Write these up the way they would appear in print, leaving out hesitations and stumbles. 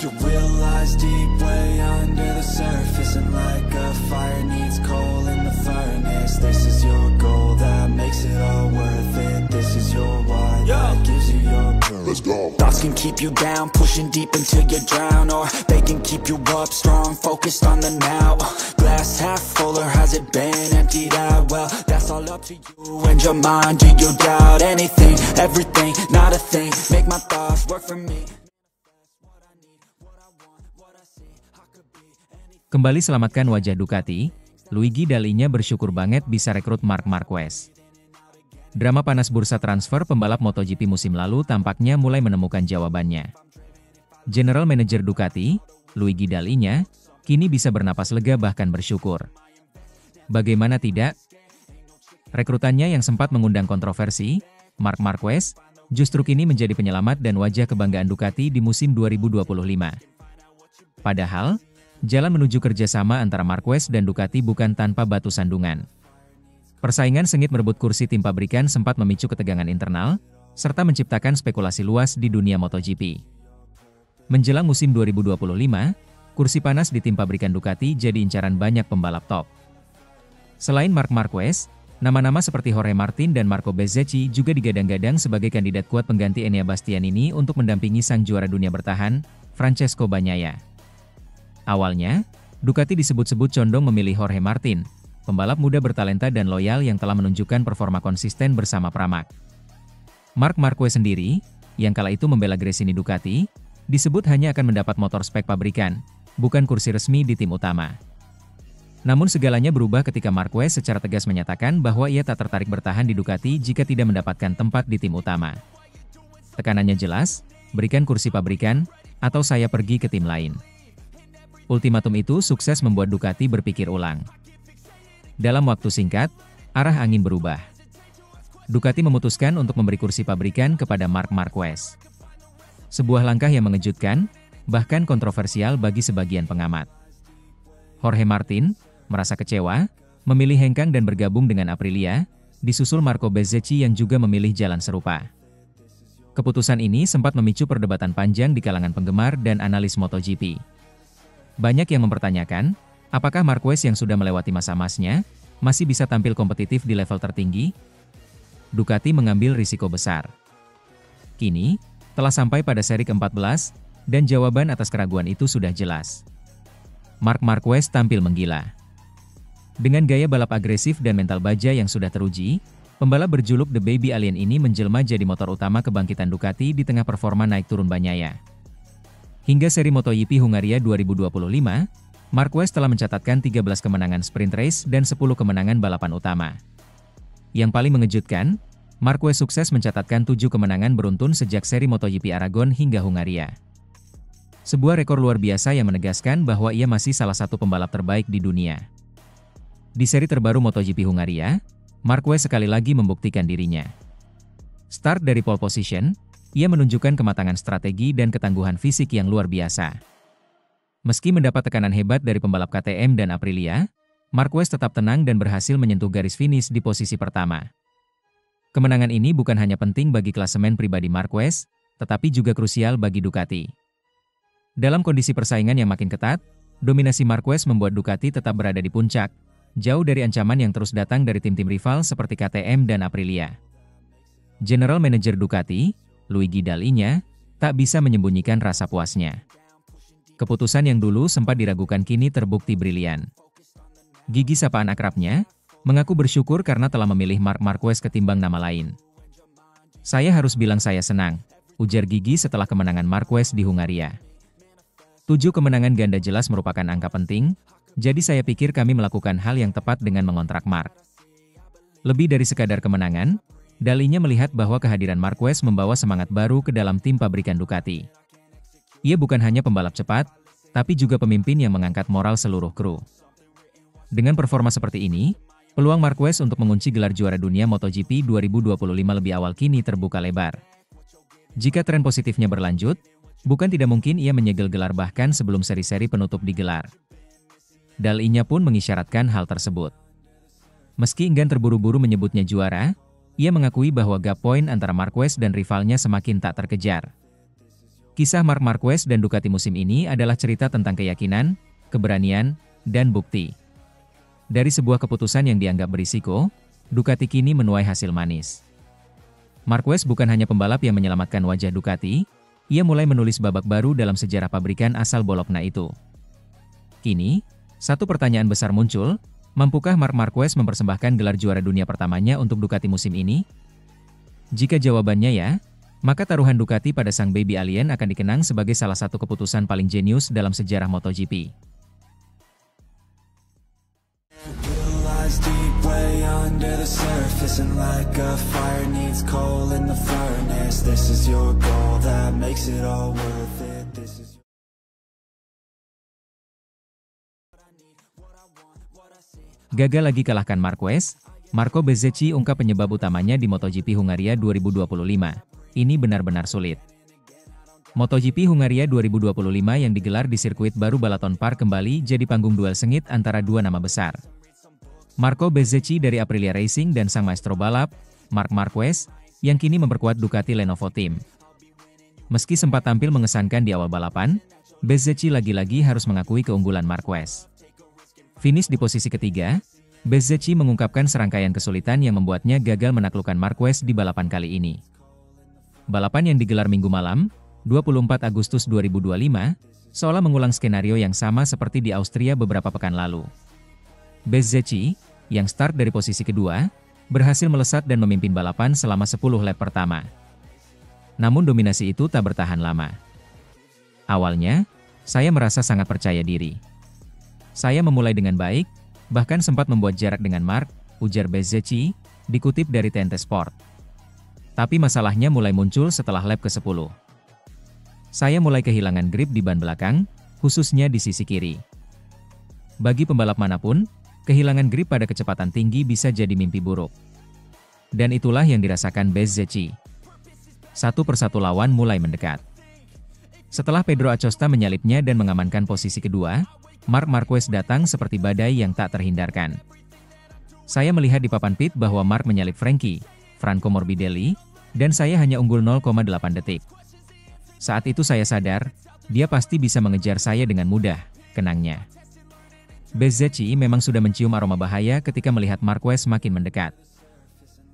You realize deep way under the surface, and like a fire needs coal in the furnace. This is your goal that makes it all worth it. This is your why that gives you your purpose. Let's go. Thoughts can keep you down, pushing deep until you drown, or they can keep you up strong, focused on the now. Glass half full, or has it been emptied out? Well, that's all up to you and your mind. Do you doubt anything, everything, not a thing? Make my thoughts work for me. Kembali selamatkan wajah Ducati, Luigi Dall'Igna bersyukur banget bisa rekrut Marc Marquez. Drama panas bursa transfer pembalap MotoGP musim lalu tampaknya mulai menemukan jawabannya. General Manager Ducati, Luigi Dall'Igna, kini bisa bernapas lega bahkan bersyukur. Bagaimana tidak? Rekrutannya yang sempat mengundang kontroversi, Marc Marquez, justru kini menjadi penyelamat dan wajah kebanggaan Ducati di musim 2025. Padahal, jalan menuju kerjasama antara Marquez dan Ducati bukan tanpa batu sandungan. Persaingan sengit merebut kursi tim pabrikan sempat memicu ketegangan internal, serta menciptakan spekulasi luas di dunia MotoGP. Menjelang musim 2025, kursi panas di tim pabrikan Ducati jadi incaran banyak pembalap top. Selain Marc Marquez, nama-nama seperti Jorge Martin dan Marco Bezzecchi juga digadang-gadang sebagai kandidat kuat pengganti Enea Bastianini untuk mendampingi sang juara dunia bertahan, Francesco Bagnaia. Awalnya, Ducati disebut-sebut condong memilih Jorge Martin, pembalap muda bertalenta dan loyal yang telah menunjukkan performa konsisten bersama Pramac. Marc Marquez sendiri, yang kala itu membela Gresini Ducati, disebut hanya akan mendapat motor spek pabrikan, bukan kursi resmi di tim utama. Namun segalanya berubah ketika Marquez secara tegas menyatakan bahwa ia tak tertarik bertahan di Ducati jika tidak mendapatkan tempat di tim utama. Tekanannya jelas, berikan kursi pabrikan, atau saya pergi ke tim lain. Ultimatum itu sukses membuat Ducati berpikir ulang. Dalam waktu singkat, arah angin berubah. Ducati memutuskan untuk memberi kursi pabrikan kepada Marc Marquez. Sebuah langkah yang mengejutkan, bahkan kontroversial bagi sebagian pengamat. Jorge Martin merasa kecewa, memilih hengkang dan bergabung dengan Aprilia, disusul Marco Bezzecchi yang juga memilih jalan serupa. Keputusan ini sempat memicu perdebatan panjang di kalangan penggemar dan analis MotoGP. Banyak yang mempertanyakan, apakah Marquez yang sudah melewati masa emasnya, masih bisa tampil kompetitif di level tertinggi? Ducati mengambil risiko besar. Kini, telah sampai pada seri ke-14, dan jawaban atas keraguan itu sudah jelas. Marc Marquez tampil menggila. Dengan gaya balap agresif dan mental baja yang sudah teruji, pembalap berjuluk The Baby Alien ini menjelma jadi motor utama kebangkitan Ducati di tengah performa naik turun Bagnaia. Hingga seri MotoGP Hungaria 2025, Marquez telah mencatatkan 13 kemenangan sprint race dan 10 kemenangan balapan utama. Yang paling mengejutkan, Marquez sukses mencatatkan 7 kemenangan beruntun sejak seri MotoGP Aragon hingga Hungaria. Sebuah rekor luar biasa yang menegaskan bahwa ia masih salah satu pembalap terbaik di dunia. Di seri terbaru MotoGP Hungaria, Marquez sekali lagi membuktikan dirinya. Start dari pole position, ia menunjukkan kematangan strategi dan ketangguhan fisik yang luar biasa. Meski mendapat tekanan hebat dari pembalap KTM dan Aprilia, Marquez tetap tenang dan berhasil menyentuh garis finish di posisi pertama. Kemenangan ini bukan hanya penting bagi klasemen pribadi Marquez, tetapi juga krusial bagi Ducati. Dalam kondisi persaingan yang makin ketat, dominasi Marquez membuat Ducati tetap berada di puncak, jauh dari ancaman yang terus datang dari tim-tim rival seperti KTM dan Aprilia. General Manager Ducati, Luigi Dall'Igna, tak bisa menyembunyikan rasa puasnya. Keputusan yang dulu sempat diragukan kini terbukti brilian. Gigi sapaan akrabnya, mengaku bersyukur karena telah memilih Marc Marquez ketimbang nama lain. Saya harus bilang saya senang, ujar Gigi setelah kemenangan Marquez di Hungaria. 7 kemenangan ganda jelas merupakan angka penting, jadi saya pikir kami melakukan hal yang tepat dengan mengontrak Marc. Lebih dari sekadar kemenangan, Dall'Igna melihat bahwa kehadiran Marquez membawa semangat baru ke dalam tim pabrikan Ducati. Ia bukan hanya pembalap cepat, tapi juga pemimpin yang mengangkat moral seluruh kru. Dengan performa seperti ini, peluang Marquez untuk mengunci gelar juara dunia MotoGP 2025 lebih awal kini terbuka lebar. Jika tren positifnya berlanjut, bukan tidak mungkin ia menyegel gelar bahkan sebelum seri-seri penutup digelar. Dall'Igna pun mengisyaratkan hal tersebut. Meski enggan terburu-buru menyebutnya juara, ia mengakui bahwa gap poin antara Marquez dan rivalnya semakin tak terkejar. Kisah Marc Marquez dan Ducati musim ini adalah cerita tentang keyakinan, keberanian, dan bukti. Dari sebuah keputusan yang dianggap berisiko, Ducati kini menuai hasil manis. Marquez bukan hanya pembalap yang menyelamatkan wajah Ducati, ia mulai menulis babak baru dalam sejarah pabrikan asal Bologna itu. Kini, satu pertanyaan besar muncul, mampukah Marc Marquez mempersembahkan gelar juara dunia pertamanya untuk Ducati musim ini? Jika jawabannya ya, maka taruhan Ducati pada sang baby alien akan dikenang sebagai salah satu keputusan paling jenius dalam sejarah MotoGP. Gagal lagi kalahkan Marquez, Marco Bezzecchi ungkap penyebab utamanya di MotoGP Hungaria 2025. Ini benar-benar sulit. MotoGP Hungaria 2025 yang digelar di sirkuit baru Balaton Park kembali jadi panggung duel sengit antara dua nama besar. Marco Bezzecchi dari Aprilia Racing dan sang maestro balap, Marc Marquez, yang kini memperkuat Ducati Lenovo Team. Meski sempat tampil mengesankan di awal balapan, Bezzecchi lagi-lagi harus mengakui keunggulan Marquez. Finish di posisi ketiga, Bezzecchi mengungkapkan serangkaian kesulitan yang membuatnya gagal menaklukkan Marquez di balapan kali ini. Balapan yang digelar Minggu malam, 24 Agustus 2025, seolah mengulang skenario yang sama seperti di Austria beberapa pekan lalu. Bezzecchi, yang start dari posisi kedua, berhasil melesat dan memimpin balapan selama 10 lap pertama. Namun dominasi itu tak bertahan lama. Awalnya, saya merasa sangat percaya diri. Saya memulai dengan baik, bahkan sempat membuat jarak dengan Marc, ujar Bezzecchi, dikutip dari TNT Sport. Tapi masalahnya mulai muncul setelah lap ke-10. Saya mulai kehilangan grip di ban belakang, khususnya di sisi kiri. Bagi pembalap manapun, kehilangan grip pada kecepatan tinggi bisa jadi mimpi buruk. Dan itulah yang dirasakan Bezzecchi. Satu persatu lawan mulai mendekat. Setelah Pedro Acosta menyalipnya dan mengamankan posisi kedua, Marc Marquez datang seperti badai yang tak terhindarkan. Saya melihat di papan pit bahwa Marc menyalip Franco Morbidelli, dan saya hanya unggul 0,8 detik. Saat itu saya sadar, dia pasti bisa mengejar saya dengan mudah, kenangnya. Bezzecchi memang sudah mencium aroma bahaya ketika melihat Marquez makin mendekat.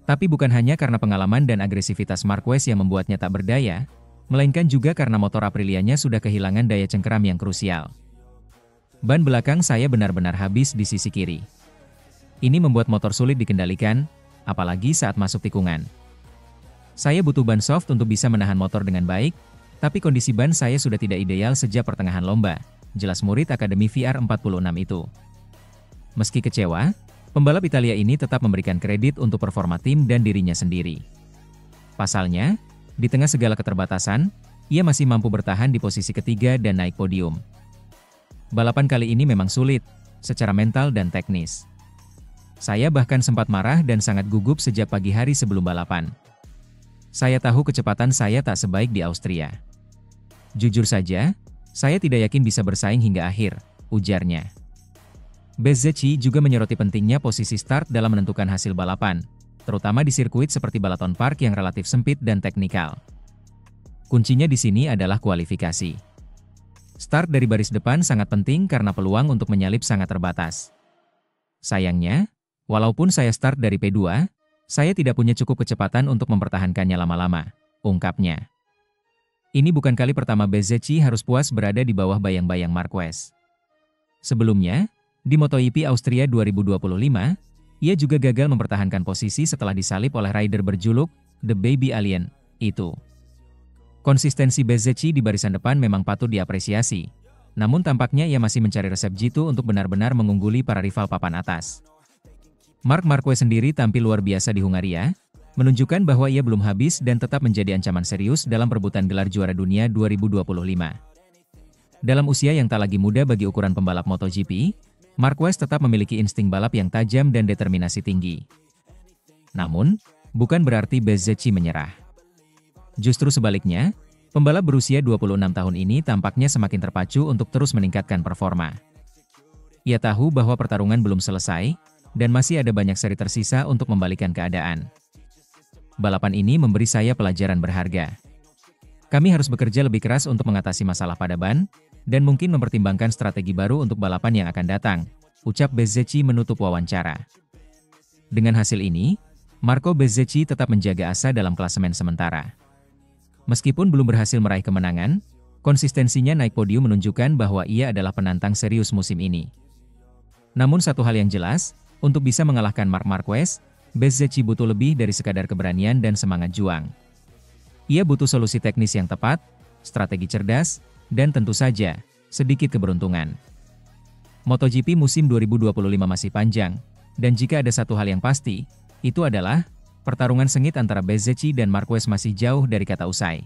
Tapi bukan hanya karena pengalaman dan agresivitas Marquez yang membuatnya tak berdaya, melainkan juga karena motor Aprilianya sudah kehilangan daya cengkeram yang krusial. Ban belakang saya benar-benar habis di sisi kiri. Ini membuat motor sulit dikendalikan, apalagi saat masuk tikungan. Saya butuh ban soft untuk bisa menahan motor dengan baik, tapi kondisi ban saya sudah tidak ideal sejak pertengahan lomba, jelas murid Akademi VR46 itu. Meski kecewa, pembalap Italia ini tetap memberikan kredit untuk performa tim dan dirinya sendiri. Pasalnya, di tengah segala keterbatasan, ia masih mampu bertahan di posisi ketiga dan naik podium. Balapan kali ini memang sulit, secara mental dan teknis. Saya bahkan sempat marah dan sangat gugup sejak pagi hari sebelum balapan. Saya tahu kecepatan saya tak sebaik di Austria. Jujur saja, saya tidak yakin bisa bersaing hingga akhir, ujarnya. Bezzecchi juga menyoroti pentingnya posisi start dalam menentukan hasil balapan, terutama di sirkuit seperti Balaton Park yang relatif sempit dan teknikal. Kuncinya di sini adalah kualifikasi. Start dari baris depan sangat penting karena peluang untuk menyalip sangat terbatas. Sayangnya, walaupun saya start dari P2, saya tidak punya cukup kecepatan untuk mempertahankannya lama-lama, ungkapnya. Ini bukan kali pertama Bezzecchi harus puas berada di bawah bayang-bayang Marquez. Sebelumnya, di MotoGP Austria 2025, ia juga gagal mempertahankan posisi setelah disalip oleh rider berjuluk The Baby Alien itu. Konsistensi Bezzecchi di barisan depan memang patut diapresiasi, namun tampaknya ia masih mencari resep jitu untuk benar-benar mengungguli para rival papan atas. Marc Marquez sendiri tampil luar biasa di Hungaria, menunjukkan bahwa ia belum habis dan tetap menjadi ancaman serius dalam perebutan gelar juara dunia 2025. Dalam usia yang tak lagi muda bagi ukuran pembalap MotoGP, Marquez tetap memiliki insting balap yang tajam dan determinasi tinggi. Namun, bukan berarti Bezzecchi menyerah. Justru sebaliknya, pembalap berusia 26 tahun ini tampaknya semakin terpacu untuk terus meningkatkan performa. Ia tahu bahwa pertarungan belum selesai, dan masih ada banyak seri tersisa untuk membalikan keadaan. Balapan ini memberi saya pelajaran berharga. Kami harus bekerja lebih keras untuk mengatasi masalah pada ban, dan mungkin mempertimbangkan strategi baru untuk balapan yang akan datang, ucap Bezzecchi menutup wawancara. Dengan hasil ini, Marco Bezzecchi tetap menjaga asa dalam klasemen sementara. Meskipun belum berhasil meraih kemenangan, konsistensinya naik podium menunjukkan bahwa ia adalah penantang serius musim ini. Namun satu hal yang jelas, untuk bisa mengalahkan Marc Marquez, Bezzecchi butuh lebih dari sekadar keberanian dan semangat juang. Ia butuh solusi teknis yang tepat, strategi cerdas, dan tentu saja, sedikit keberuntungan. MotoGP musim 2025 masih panjang, dan jika ada satu hal yang pasti, itu adalah, pertarungan sengit antara Bezzecchi dan Marquez masih jauh dari kata usai.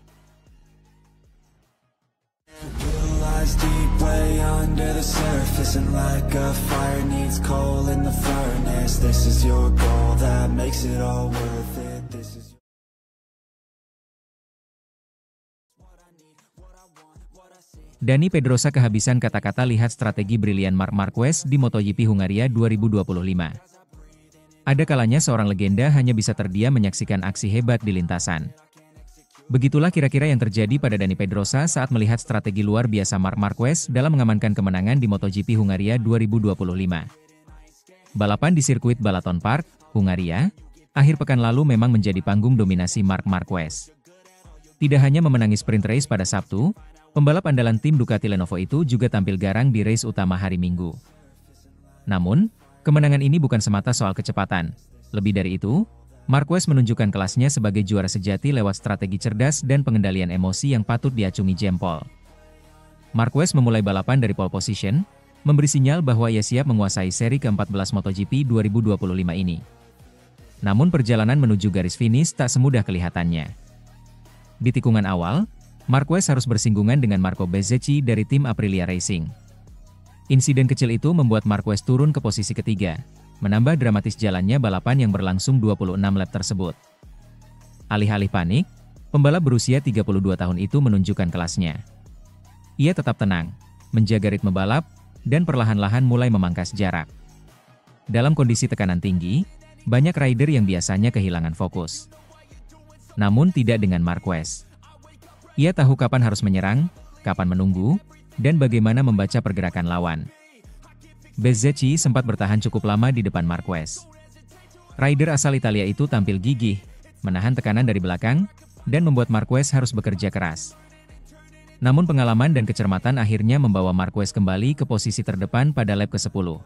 Dani Pedrosa kehabisan kata-kata lihat strategi brilian Marc Marquez di MotoGP Hungaria 2025. Ada kalanya seorang legenda hanya bisa terdiam menyaksikan aksi hebat di lintasan. Begitulah kira-kira yang terjadi pada Dani Pedrosa saat melihat strategi luar biasa Marc Marquez dalam mengamankan kemenangan di MotoGP Hungaria 2025. Balapan di sirkuit Balaton Park, Hungaria, akhir pekan lalu memang menjadi panggung dominasi Marc Marquez. Tidak hanya memenangi sprint race pada Sabtu, pembalap andalan tim Ducati Lenovo itu juga tampil garang di race utama hari Minggu. Namun, kemenangan ini bukan semata soal kecepatan. Lebih dari itu, Marquez menunjukkan kelasnya sebagai juara sejati lewat strategi cerdas dan pengendalian emosi yang patut diacungi jempol. Marquez memulai balapan dari pole position, memberi sinyal bahwa ia siap menguasai seri ke-14 MotoGP 2025 ini. Namun perjalanan menuju garis finish tak semudah kelihatannya. Di tikungan awal, Marquez harus bersinggungan dengan Marco Bezzecchi dari tim Aprilia Racing. Insiden kecil itu membuat Marquez turun ke posisi ketiga, menambah dramatis jalannya balapan yang berlangsung 26 lap tersebut. Alih-alih panik, pembalap berusia 32 tahun itu menunjukkan kelasnya. Ia tetap tenang, menjaga ritme balap, dan perlahan-lahan mulai memangkas jarak. Dalam kondisi tekanan tinggi, banyak rider yang biasanya kehilangan fokus. Namun tidak dengan Marquez. Ia tahu kapan harus menyerang, kapan menunggu, dan bagaimana membaca pergerakan lawan. Bezzecchi sempat bertahan cukup lama di depan Marquez. Rider asal Italia itu tampil gigih, menahan tekanan dari belakang, dan membuat Marquez harus bekerja keras. Namun pengalaman dan kecermatan akhirnya membawa Marquez kembali ke posisi terdepan pada lap ke-10.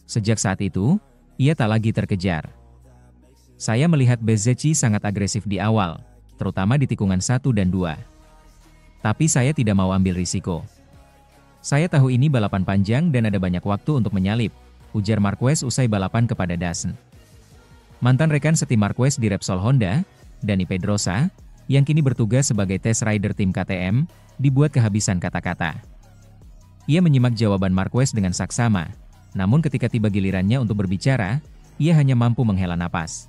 Sejak saat itu, ia tak lagi terkejar. Saya melihat Bezzecchi sangat agresif di awal, terutama di tikungan 1 dan 2. Tapi saya tidak mau ambil risiko. Saya tahu ini balapan panjang dan ada banyak waktu untuk menyalip, ujar Marquez usai balapan kepada DAZN. Mantan rekan setim Marquez di Repsol Honda, Dani Pedrosa, yang kini bertugas sebagai test rider tim KTM, dibuat kehabisan kata-kata. Ia menyimak jawaban Marquez dengan saksama, namun ketika tiba gilirannya untuk berbicara, ia hanya mampu menghela napas.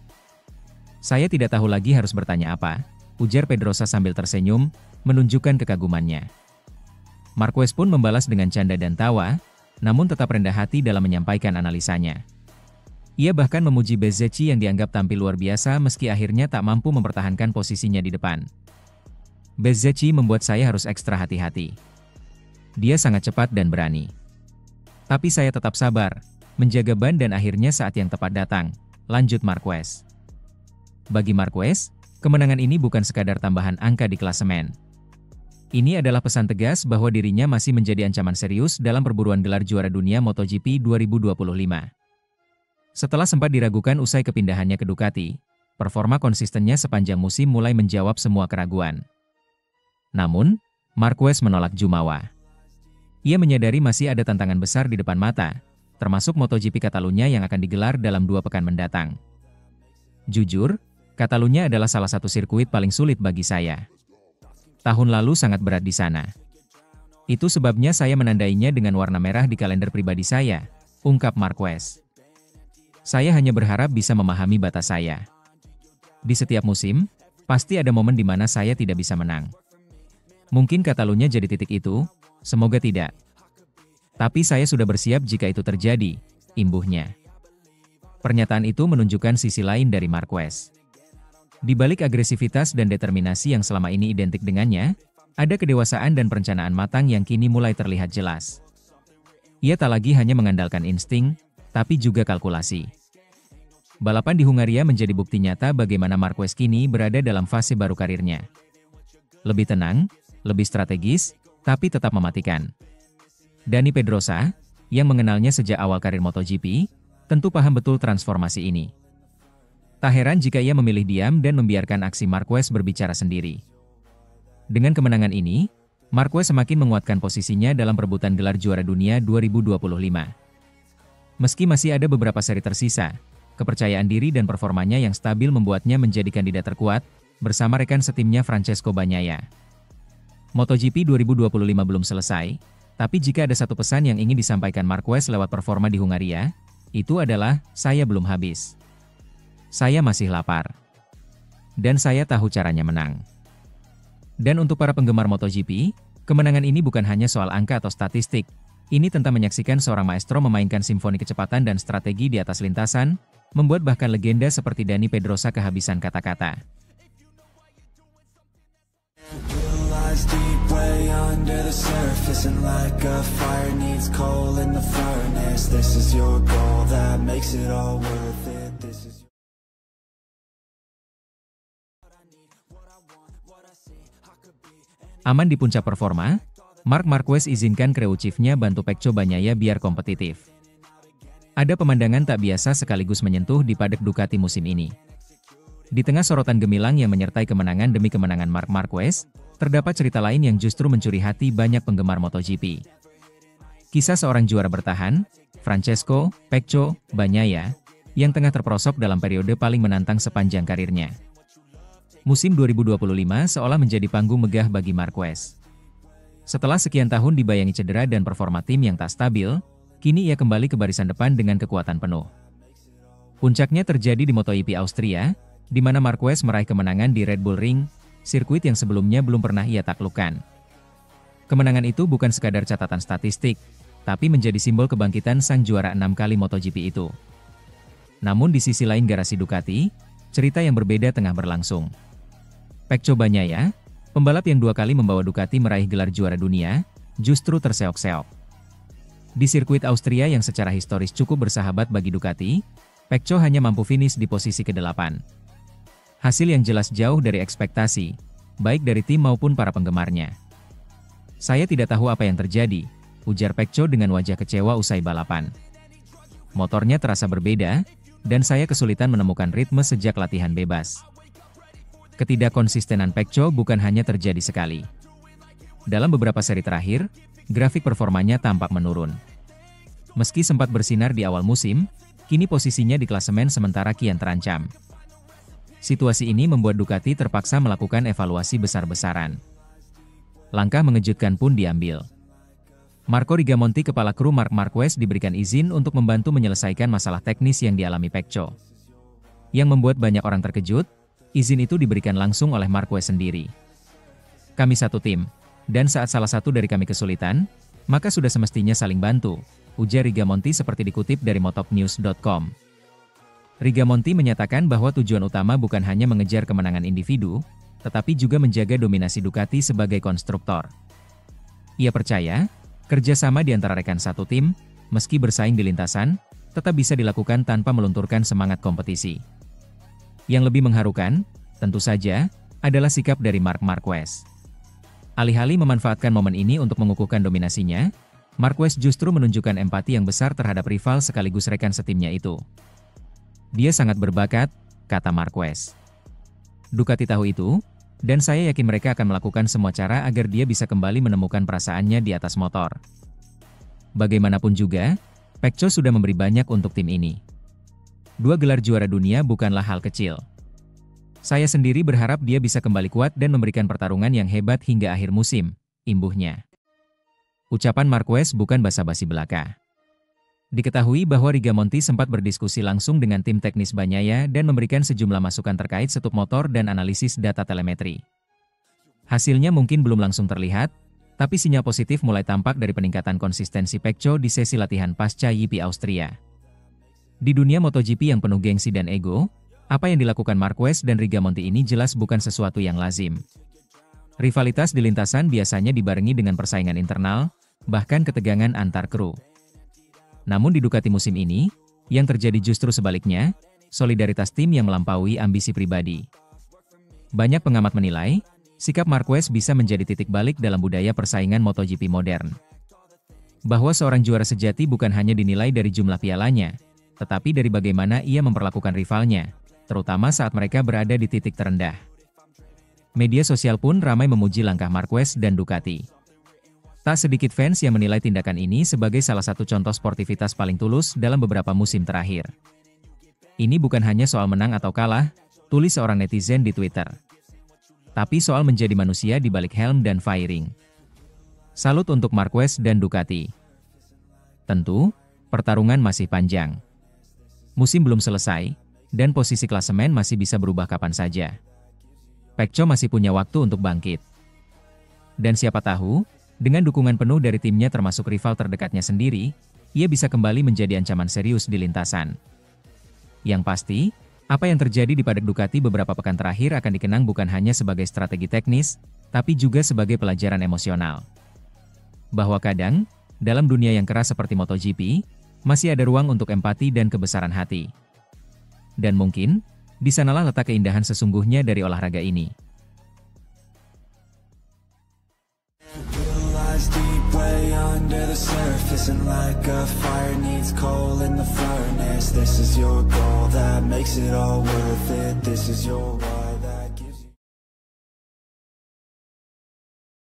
Saya tidak tahu lagi harus bertanya apa, ujar Pedrosa sambil tersenyum, menunjukkan kekagumannya. Marquez pun membalas dengan canda dan tawa, namun tetap rendah hati dalam menyampaikan analisanya. Ia bahkan memuji Bezzecchi yang dianggap tampil luar biasa meski akhirnya tak mampu mempertahankan posisinya di depan. Bezzecchi membuat saya harus ekstra hati-hati. Dia sangat cepat dan berani. Tapi saya tetap sabar, menjaga ban dan akhirnya saat yang tepat datang, lanjut Marquez. Bagi Marquez, kemenangan ini bukan sekadar tambahan angka di klasemen. Ini adalah pesan tegas bahwa dirinya masih menjadi ancaman serius dalam perburuan gelar juara dunia MotoGP 2025. Setelah sempat diragukan usai kepindahannya ke Ducati, performa konsistennya sepanjang musim mulai menjawab semua keraguan. Namun, Marquez menolak jumawa. Ia menyadari masih ada tantangan besar di depan mata, termasuk MotoGP Catalunya yang akan digelar dalam 2 pekan mendatang. Jujur, Catalunya adalah salah satu sirkuit paling sulit bagi saya. Tahun lalu sangat berat di sana. Itu sebabnya saya menandainya dengan warna merah di kalender pribadi saya, ungkap Marquez. Saya hanya berharap bisa memahami batas saya. Di setiap musim, pasti ada momen di mana saya tidak bisa menang. Mungkin Catalunya jadi titik itu, semoga tidak. Tapi saya sudah bersiap jika itu terjadi, imbuhnya. Pernyataan itu menunjukkan sisi lain dari Marquez. Di balik agresivitas dan determinasi yang selama ini identik dengannya, ada kedewasaan dan perencanaan matang yang kini mulai terlihat jelas. Ia tak lagi hanya mengandalkan insting, tapi juga kalkulasi. Balapan di Hungaria menjadi bukti nyata bagaimana Marquez kini berada dalam fase baru karirnya. Lebih tenang, lebih strategis, tapi tetap mematikan. Dani Pedrosa, yang mengenalnya sejak awal karir MotoGP, tentu paham betul transformasi ini. Tak heran jika ia memilih diam dan membiarkan aksi Marquez berbicara sendiri. Dengan kemenangan ini, Marquez semakin menguatkan posisinya dalam perebutan gelar juara dunia 2025. Meski masih ada beberapa seri tersisa, kepercayaan diri dan performanya yang stabil membuatnya menjadi kandidat terkuat, bersama rekan setimnya Francesco Bagnaia. MotoGP 2025 belum selesai, tapi jika ada satu pesan yang ingin disampaikan Marquez lewat performa di Hungaria, itu adalah, saya belum habis. Saya masih lapar. Dan saya tahu caranya menang. Dan untuk para penggemar MotoGP, kemenangan ini bukan hanya soal angka atau statistik. Ini tentang menyaksikan seorang maestro memainkan simfoni kecepatan dan strategi di atas lintasan, membuat bahkan legenda seperti Dani Pedrosa kehabisan kata-kata. Aman di puncak performa, Marc Marquez izinkan crew chief-nya bantu Pecco Bagnaia biar kompetitif. Ada pemandangan tak biasa sekaligus menyentuh di paddock Ducati musim ini. Di tengah sorotan gemilang yang menyertai kemenangan demi kemenangan Marc Marquez, terdapat cerita lain yang justru mencuri hati banyak penggemar MotoGP. Kisah seorang juara bertahan, Francesco Pecco Bagnaia, yang tengah terperosok dalam periode paling menantang sepanjang karirnya. Musim 2025 seolah menjadi panggung megah bagi Marquez. Setelah sekian tahun dibayangi cedera dan performa tim yang tak stabil, kini ia kembali ke barisan depan dengan kekuatan penuh. Puncaknya terjadi di MotoGP Austria, di mana Marquez meraih kemenangan di Red Bull Ring, sirkuit yang sebelumnya belum pernah ia taklukkan. Kemenangan itu bukan sekadar catatan statistik, tapi menjadi simbol kebangkitan sang juara 6 kali MotoGP itu. Namun di sisi lain garasi Ducati, cerita yang berbeda tengah berlangsung. Pecco Bagnaia, pembalap yang 2 kali membawa Ducati meraih gelar juara dunia, justru terseok-seok. Di sirkuit Austria yang secara historis cukup bersahabat bagi Ducati, Pecco hanya mampu finish di posisi ke-8. Hasil yang jelas jauh dari ekspektasi, baik dari tim maupun para penggemarnya. Saya tidak tahu apa yang terjadi, ujar Pecco dengan wajah kecewa usai balapan. Motornya terasa berbeda, dan saya kesulitan menemukan ritme sejak latihan bebas. Ketidakkonsistenan Pecco bukan hanya terjadi sekali. Dalam beberapa seri terakhir, grafik performanya tampak menurun. Meski sempat bersinar di awal musim, kini posisinya di klasemen sementara kian terancam. Situasi ini membuat Ducati terpaksa melakukan evaluasi besar-besaran. Langkah mengejutkan pun diambil. Marco Rigamonti, kepala kru Marc Marquez, diberikan izin untuk membantu menyelesaikan masalah teknis yang dialami Pecco. Yang membuat banyak orang terkejut, izin itu diberikan langsung oleh Marquez sendiri. Kami satu tim, dan saat salah satu dari kami kesulitan, maka sudah semestinya saling bantu, ujar Rigamonti seperti dikutip dari motopnews.com. Rigamonti menyatakan bahwa tujuan utama bukan hanya mengejar kemenangan individu, tetapi juga menjaga dominasi Ducati sebagai konstruktor. Ia percaya, kerjasama di antara rekan satu tim, meski bersaing di lintasan, tetap bisa dilakukan tanpa melunturkan semangat kompetisi. Yang lebih mengharukan, tentu saja, adalah sikap dari Marc Marquez. Alih-alih memanfaatkan momen ini untuk mengukuhkan dominasinya, Marquez justru menunjukkan empati yang besar terhadap rival sekaligus rekan setimnya itu. Dia sangat berbakat, kata Marquez. Ducati tahu itu, dan saya yakin mereka akan melakukan semua cara agar dia bisa kembali menemukan perasaannya di atas motor. Bagaimanapun juga, Pecco sudah memberi banyak untuk tim ini. 2 gelar juara dunia bukanlah hal kecil. Saya sendiri berharap dia bisa kembali kuat dan memberikan pertarungan yang hebat hingga akhir musim, imbuhnya. Ucapan Marquez bukan basa-basi belaka. Diketahui bahwa Rigamonti sempat berdiskusi langsung dengan tim teknis Bagnaia dan memberikan sejumlah masukan terkait setup motor dan analisis data telemetri. Hasilnya mungkin belum langsung terlihat, tapi sinyal positif mulai tampak dari peningkatan konsistensi Pecco di sesi latihan pasca GP Austria. Di dunia MotoGP yang penuh gengsi dan ego, Apa yang dilakukan Marquez dan Rigamonti ini jelas bukan sesuatu yang lazim. Rivalitas di lintasan biasanya dibarengi dengan persaingan internal, bahkan ketegangan antar kru. Namun di Ducati musim ini, yang terjadi justru sebaliknya, solidaritas tim yang melampaui ambisi pribadi. Banyak pengamat menilai, sikap Marquez bisa menjadi titik balik dalam budaya persaingan MotoGP modern. Bahwa seorang juara sejati bukan hanya dinilai dari jumlah pialanya, tetapi dari bagaimana ia memperlakukan rivalnya, terutama saat mereka berada di titik terendah. Media sosial pun ramai memuji langkah Marquez dan Ducati. Tak sedikit fans yang menilai tindakan ini sebagai salah satu contoh sportivitas paling tulus dalam beberapa musim terakhir. Ini bukan hanya soal menang atau kalah, tulis seorang netizen di Twitter. Tapi soal menjadi manusia di balik helm dan fairing. Salut untuk Marquez dan Ducati. Tentu, pertarungan masih panjang. Musim belum selesai, dan posisi klasemen masih bisa berubah kapan saja. Pecco masih punya waktu untuk bangkit. Dan siapa tahu, dengan dukungan penuh dari timnya termasuk rival terdekatnya sendiri, ia bisa kembali menjadi ancaman serius di lintasan. Yang pasti, apa yang terjadi di paddock Ducati beberapa pekan terakhir akan dikenang bukan hanya sebagai strategi teknis, tapi juga sebagai pelajaran emosional. Bahwa kadang, dalam dunia yang keras seperti MotoGP, masih ada ruang untuk empati dan kebesaran hati. Dan mungkin, di sanalah letak keindahan sesungguhnya dari olahraga ini. Deep way under the surface, and like a fire needs coal in the furnace. This is your goal that makes it all worth it. This is your world.